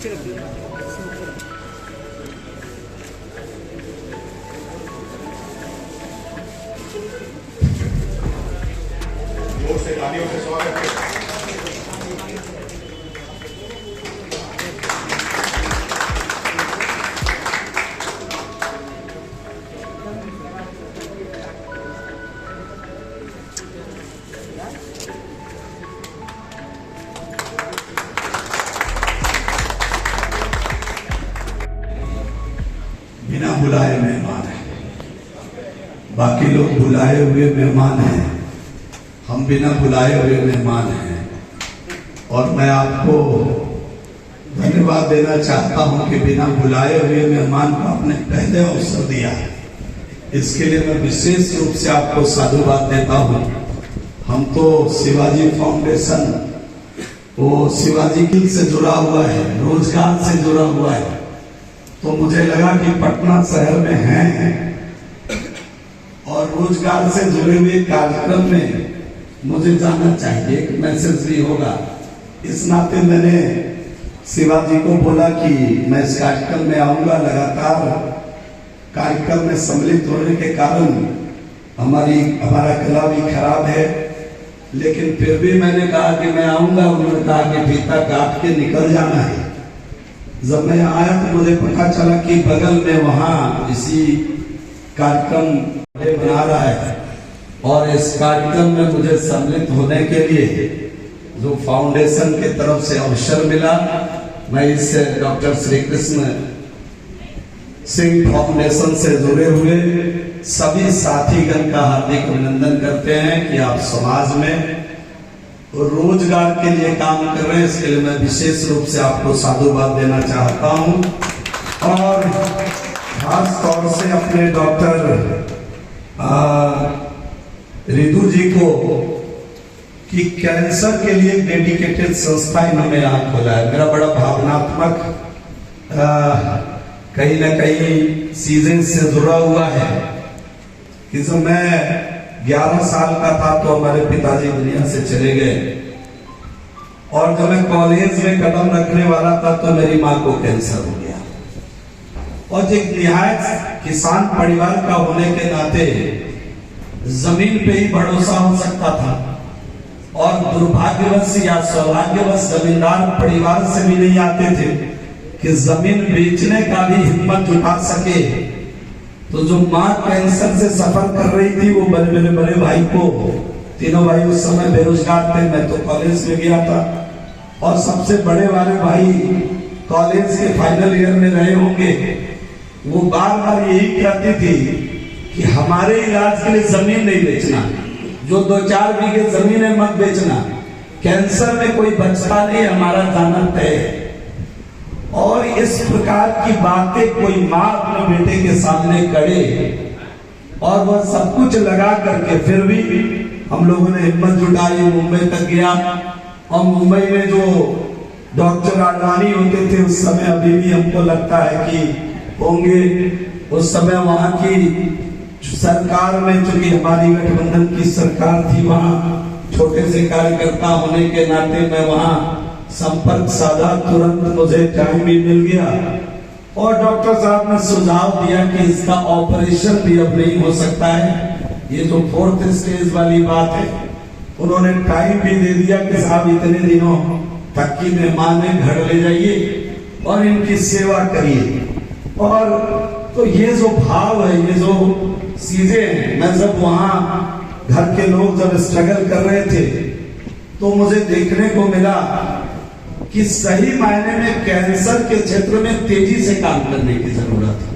जोर से तालियों से स्वागत है। बिना बुलाए मेहमान है, बाकी लोग बुलाए हुए मेहमान हैं, हम बिना बुलाए हुए मेहमान हैं। और मैं आपको धन्यवाद देना चाहता हूं कि बिना बुलाए हुए मेहमान को आपने पहले अवसर दिया है, इसके लिए मैं विशेष रूप से आपको साधुवाद देता हूं। हम तो शिवाजी फाउंडेशन वो शिवाजी की से जुड़ा हुआ है, रोजगार से जुड़ा हुआ है, तो मुझे लगा कि पटना शहर में हैं और रोजगार से जुड़े हुए कार्यक्रम में मुझे जाना चाहिए, एक मैसेज भी होगा। इस नाते मैंने शिवाजी को बोला कि मैं इस कार्यक्रम में आऊंगा। लगातार कार्यक्रम में सम्मिलित होने के कारण हमारा गला भी खराब है, लेकिन फिर भी मैंने कहा कि मैं आऊंगा। उन्होंने कहा कि फीता काट के निकल जाना है। जब मैं आया तो मुझे पता चला कि बगल में वहां इसी कार्यक्रम बना रहा है और इस कार्यक्रम में मुझे सम्मिलित होने के लिए जो फाउंडेशन के तरफ से अवसर मिला, मैं इस डॉक्टर श्री कृष्ण सिंह फाउंडेशन से जुड़े हुए सभी साथीगण का हार्दिक अभिनंदन करते हैं कि आप समाज में रोजगार के लिए काम कर रहे हैं। इसके लिए मैं विशेष रूप से आपको साधुवाद देना चाहता हूं और खास तौर से अपने डॉक्टर रिदु जी को कि कैंसर के लिए डेडिकेटेड संस्था इन्होंने यहाँ खोला है। मेरा बड़ा भावनात्मक कहीं ना कहीं सीजन से जुड़ा हुआ है कि जब मैं 11 साल का था तो हमारे पिताजी दुनिया से चले गए और जब मैं कॉलेज में कदम रखने वाला था तो मेरी माँ को कैंसर हो गया। और एक निहायत किसान परिवार का होने के नाते जमीन पे ही भरोसा हो सकता था और दुर्भाग्यवश या सौभाग्यवश जमींदार परिवार से भी नहीं आते थे कि जमीन बेचने का भी हिम्मत जुटा सके। तो जो माँ कैंसर से सफर कर रही थी वो मेरे बड़े भाई को, तीनों भाई उस समय बेरोजगार थे, मैं तो कॉलेज में गया था और सबसे बड़े वाले भाई कॉलेज के फाइनल ईयर में रहे होंगे। वो बार बार यही कहती थी कि हमारे इलाज के लिए जमीन नहीं बेचना, जो 2-4 बीघे जमीन है मत बेचना, कैंसर में कोई बचता नहीं, हमारा जाना तय है। और इस प्रकार की बातें कोई माँ अपने बेटे के सामने करे और वह सब कुछ लगा करके फिर भी हम लोगों ने हिम्मत जुटाई, मुंबई तक गया। और मुंबई में जो डॉक्टर आडवाणी होते थे उस समय अभी भी हमको लगता है कि होंगे। उस समय वहां की सरकार में, चूंकि हमारी गठबंधन की सरकार थी, वहां छोटे से कार्यकर्ता होने के नाते मैं वहां संपर्क साधा, तुरंत मुझे टाइम भी मिल गया और डॉक्टर साहब ने सुझाव दिया कि इसका ऑपरेशन भी अब नहीं हो सकता है, ये जो 4th स्टेज वाली बात है। उन्होंने टाइम भी दे दिया कि साहब इतने दिनों तक की मेहमान घर ले जाइए और इनकी सेवा करिए। और तो ये जो भाव है, ये जो चीजें हैं, मैं जब वहां घर के लोग जब स्ट्रगल कर रहे थे तो मुझे देखने को मिला कि सही मायने में कैंसर के क्षेत्र में तेजी से काम करने की जरूरत है।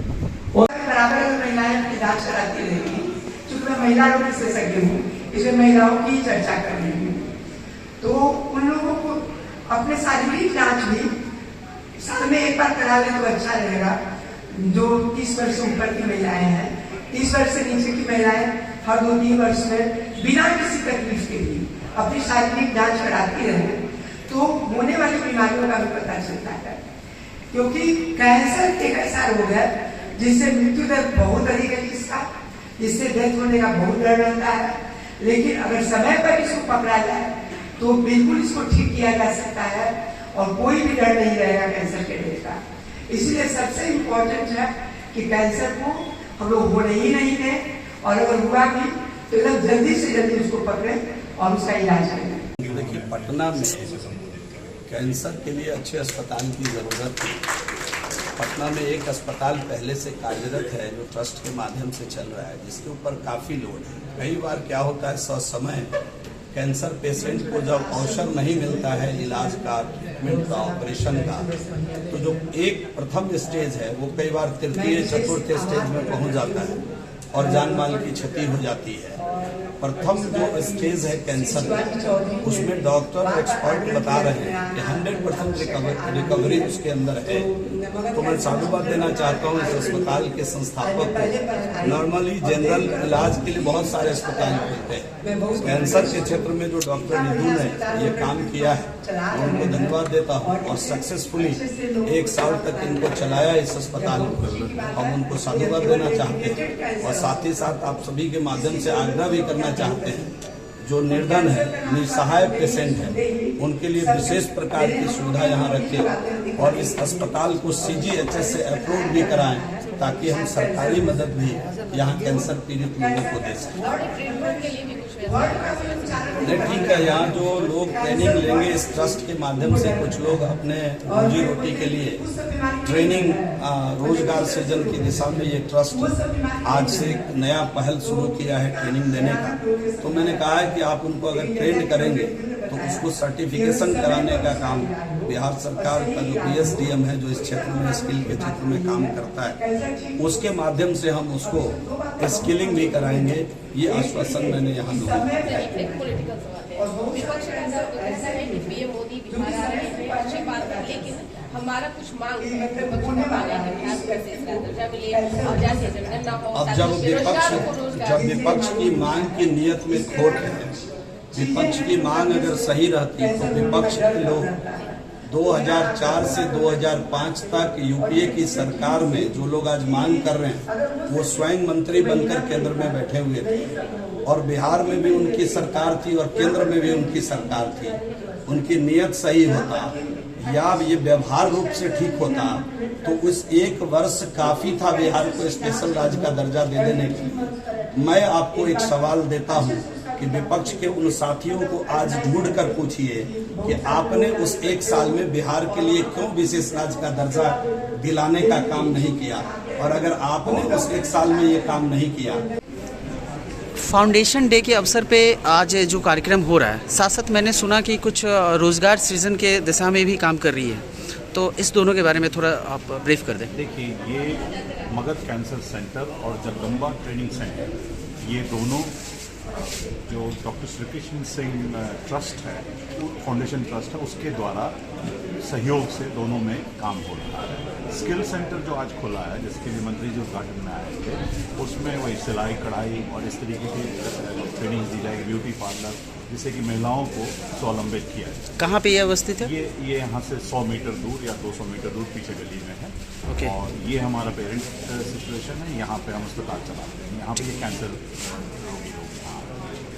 और बराबर महिलाएं की जांच कराती रहेगी, चूंकि मैं महिला रोग विशेषज्ञ हूँ, इसमें महिलाओं की चर्चा कर रही हूँ, तो उन लोगों को अपने शारीरिक जांच भी साल में एक बार करा ले तो अच्छा रहेगा। जो 30 वर्ष से ऊपर की महिलाएं हैं, 30 वर्ष से नीचे की महिलाएं हर 2-3 वर्ष में बिना किसी तकलीफ के लिए अपनी शारीरिक जांच कराती रहे तो होने वाली बीमारियों का भी पता चलता है। क्योंकि कैंसर एक ऐसा रोग है जिससे मृत्यु दर बहुत अधिक है, जिससे डेथ होने का बहुत डर रहता है, लेकिन अगर समय पर इसको पकड़ा जाए तो बिल्कुल इसको ठीक किया जा सकता है और कोई भी डर नहीं रहेगा कैंसर के डेट का। इसलिए सबसे इम्पोर्टेंट है कि कैंसर को हम लोग होने ही नहीं दें, और अगर हुआ भी तो एकदम जल्दी से जल्दी उसको पकड़ें और उसका इलाज करें। देखिए, पटना में कैंसर के लिए अच्छे अस्पताल की ज़रूरत है। पटना में एक अस्पताल पहले से कार्यरत है जो ट्रस्ट के माध्यम से चल रहा है, जिसके ऊपर काफ़ी लोड है। कई बार क्या होता है, ससमय कैंसर पेशेंट को जब अवसर नहीं मिलता है इलाज का, ट्रीटमेंट का, ऑपरेशन का, तो जो एक प्रथम स्टेज है वो कई बार तृतीय चतुर्थ स्टेज में पहुंच जाता है और जान माल की क्षति हो जाती है। प्रथम जो स्टेज है कैंसर का, उसमें डॉक्टर एक्सपर्ट बता रहे हैं कि 100% रिकवरी उसके अंदर है। तो मैं साधुवाद देना चाहता हूँ इस अस्पताल के संस्थापक को। नॉर्मली जनरल इलाज के लिए बहुत सारे अस्पताल खुलते हैं, कैंसर के क्षेत्र में जो डॉक्टर निधु ने ये काम किया है, मैं उनको धन्यवाद देता हूँ। और सक्सेसफुली 1 साल तक इनको चलाया इस अस्पताल को, हम उनको साधुवाद देना चाहते हैं। और साथ ही साथ आप सभी के माध्यम से आग्रह भी करना चाहते हैं, जो निर्धन है, निसहाय पेशेंट है, उनके लिए विशेष प्रकार की सुविधा यहाँ रखें और इस अस्पताल को CGHS से अप्रूव भी कराएं, ताकि हम सरकारी मदद भी यहाँ कैंसर पीड़ित लोगों को दे सकें। नहीं, ठीक है, यहाँ जो लोग ट्रेनिंग लेंगे इस ट्रस्ट के माध्यम से, कुछ लोग अपने रोजी रोटी के लिए ट्रेनिंग, रोजगार सृजन की दिशा में ये ट्रस्ट आज से एक नया पहल शुरू किया है ट्रेनिंग देने का। तो मैंने कहा है कि आप उनको अगर ट्रेन करेंगे तो उसको सर्टिफिकेशन कराने का काम बिहार सरकार का जो PSDM है, जो इस क्षेत्र में स्किल के क्षेत्र में काम करता है, उसके माध्यम से हम उसको स्किलिंग भी कराएंगे। ये आश्वासन मैंने यहाँ लोगों को हमारा कुछ मांग अब जब विपक्ष की मांग की नियत में खोट है, विपक्ष की मांग अगर सही रहती तो विपक्ष के लोग 2004 से 2005 तक यूपीए की सरकार में जो लोग आज मांग कर रहे हैं वो स्वयं मंत्री बनकर केंद्र में बैठे हुए थे, और बिहार में भी उनकी सरकार थी और केंद्र में भी उनकी सरकार थी। उनकी नियत सही होता या ये व्यवहार रूप से ठीक होता तो उस 1 वर्ष काफी था बिहार को स्पेशल राज्य का दर्जा दे देने की। मैं आपको एक सवाल देता हूँ कि विपक्ष के उन साथियों को आज ढूंढ कर पूछिए कि आपने उस 1 साल में बिहार के लिए क्यों विशेष राज्य का दर्जा दिलाने का काम नहीं किया, और अगर आपने उस 1 साल में ये काम नहीं किया। फाउंडेशन डे के अवसर पे आज जो कार्यक्रम हो रहा है, साथ साथ मैंने सुना कि कुछ रोजगार सृजन के दिशा में भी काम कर रही है, तो इस दोनों के बारे में थोड़ा आप ब्रीफ कर दें। देखिए, ये मगध कैंसर सेंटर और जगदम्बा ट्रेनिंग सेंटर, ये दोनों जो डॉक्टर श्री कृष्ण सिंह ट्रस्ट है, फाउंडेशन ट्रस्ट है, उसके द्वारा सहयोग से दोनों में काम हो रहा है। स्किल सेंटर जो आज खुला है, जिसके लिए मंत्री जी उद्घाटन में आए थे, उसमें वही सिलाई कढ़ाई और इस तरीके की ट्रेनिंग दी जाएगी, ब्यूटी पार्लर, जिससे कि महिलाओं को स्वावलंबित किया जाए। कहाँ पे ये अवस्थित है? ये यहाँ से 100 मीटर दूर या 200 मीटर दूर पीछे गली में है। ओके। और ये हमारा पेरेंट सिचुएशन है, यहाँ पे हम अस्पताल चलाते हैं, यहाँ पे ये कैंसर रोगी लोग।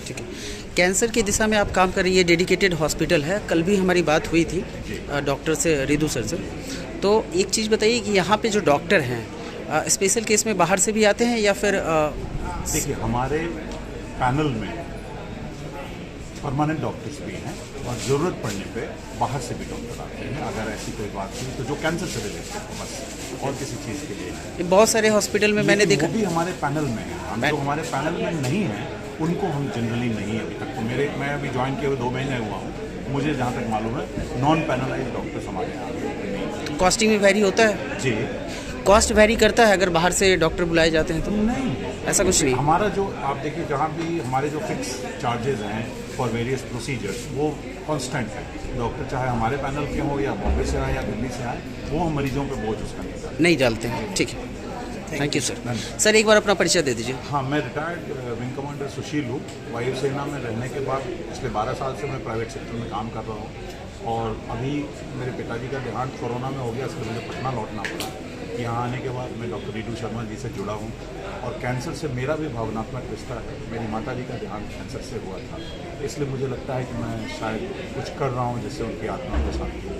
ठीक है, कैंसर की दिशा में आप काम कर रही है, डेडिकेटेड हॉस्पिटल है। कल भी हमारी बात हुई थी डॉक्टर से, रिदू सर से। तो एक चीज़ बताइए कि यहाँ पे जो डॉक्टर हैं स्पेशल केस में बाहर से भी आते हैं या फिर देखिए, हमारे पैनल में परमानेंट डॉक्टर्स भी हैं और ज़रूरत पड़ने पे बाहर से भी डॉक्टर आते हैं। अगर ऐसी कोई बात हुई तो जो कैंसर से रिलेटेड है, बस और किसी चीज़ के लिए नहीं। बहुत सारे हॉस्पिटल में मैंने देखा, वो भी हमारे पैनल में है। जो हमारे पैनल में नहीं है उनको हम जनरली नहीं अभी तक, तो मैं अभी ज्वाइन किए हुए 2 महीने हुआ हूँ, मुझे जहाँ तक मालूम है नॉन पैनलाइज डॉक्टर्स हमारे यहाँ। कॉस्टिंग में वेरी होता है जी, कॉस्ट वेरी करता है अगर बाहर से डॉक्टर बुलाए जाते हैं तो? नहीं, ऐसा कुछ नहीं। हमारा जो आप देखिए, जहाँ भी हमारे जो फिक्स चार्जेस हैं फॉर वेरियस प्रोसीजर्स, वो कांस्टेंट है। डॉक्टर चाहे हमारे पैनल के हों या बॉम्बे से आए या दिल्ली से आए, वो हम मरीजों पे बोझ उसका नहीं डालते हैं। ठीक है, थैंक यू सर। सर एक बार अपना परिचय दे दीजिए। हाँ, मैं रिटायर्ड विंग कमांडर सुशील हूँ। वायुसेना में रहने के बाद पिछले 12 साल से मैं प्राइवेट सेक्टर में काम कर रहा हूँ, और अभी मेरे पिताजी का देहांत कोरोना में हो गया, इसलिए मुझे पटना लौटना पड़ा। यहाँ आने के बाद मैं डॉक्टर रितु शर्मा जी से जुड़ा हूँ, और कैंसर से मेरा भी भावनात्मक रिश्ता है। मेरी माता जी का देहांत कैंसर से हुआ था, इसलिए मुझे लगता है कि मैं शायद कुछ कर रहा हूँ जिससे उनकी आत्मा को शांति हो।